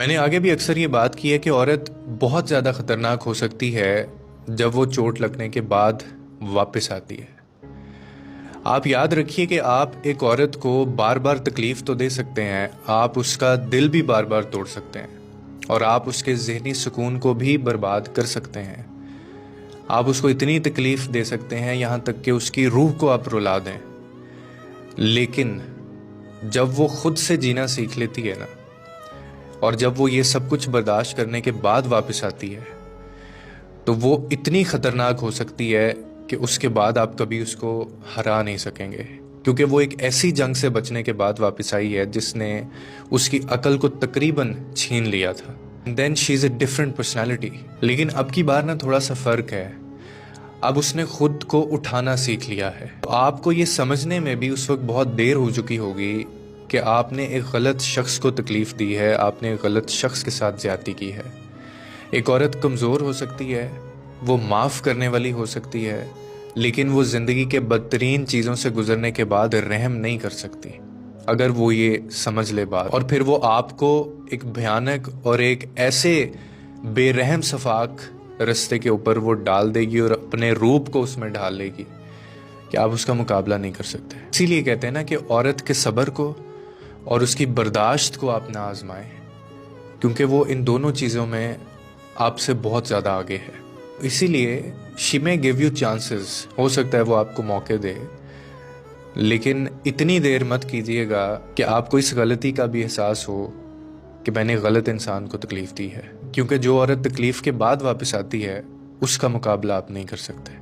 मैंने आगे भी अक्सर ये बात की है कि औरत बहुत ज़्यादा ख़तरनाक हो सकती है जब वो चोट लगने के बाद वापस आती है। आप याद रखिए कि आप एक औरत को बार बार तकलीफ़ तो दे सकते हैं, आप उसका दिल भी बार बार तोड़ सकते हैं और आप उसके ज़हनी सुकून को भी बर्बाद कर सकते हैं। आप उसको इतनी तकलीफ़ दे सकते हैं यहाँ तक कि उसकी रूह को आप रुला दें। लेकिन जब वो खुद से जीना सीख लेती है ना, और जब वो ये सब कुछ बर्दाश्त करने के बाद वापस आती है, तो वो इतनी ख़तरनाक हो सकती है कि उसके बाद आप कभी उसको हरा नहीं सकेंगे, क्योंकि वो एक ऐसी जंग से बचने के बाद वापस आई है जिसने उसकी अकल को तकरीबन छीन लिया था। Then she is a different personality. लेकिन अब की बार ना थोड़ा सा फ़र्क है, अब उसने खुद को उठाना सीख लिया है। तो आपको ये समझने में भी उस वक्त बहुत देर हो चुकी होगी कि आपने एक गलत शख्स को तकलीफ़ दी है, आपने एक गलत शख्स के साथ ज़्यादती की है। एक औरत कमज़ोर हो सकती है, वो माफ़ करने वाली हो सकती है, लेकिन वो ज़िंदगी के बदतरीन चीज़ों से गुजरने के बाद रहम नहीं कर सकती अगर वो ये समझ ले बात। और फिर वो आपको एक भयानक और एक ऐसे बेरहम सफाक रास्ते के ऊपर वो डाल देगी और अपने रूप को उसमें ढाल लेगी कि आप उसका मुकाबला नहीं कर सकते। इसीलिए कहते हैं ना कि औरत के सब्र को और उसकी बर्दाश्त को आप ना आजमाएं, क्योंकि वो इन दोनों चीज़ों में आपसे बहुत ज़्यादा आगे है। इसीलिए she may give you chances, हो सकता है वो आपको मौके दे, लेकिन इतनी देर मत कीजिएगा कि आपको इस गलती का भी एहसास हो कि मैंने गलत इंसान को तकलीफ़ दी है, क्योंकि जो औरत तकलीफ़ के बाद वापस आती है उसका मुकाबला आप नहीं कर सकते।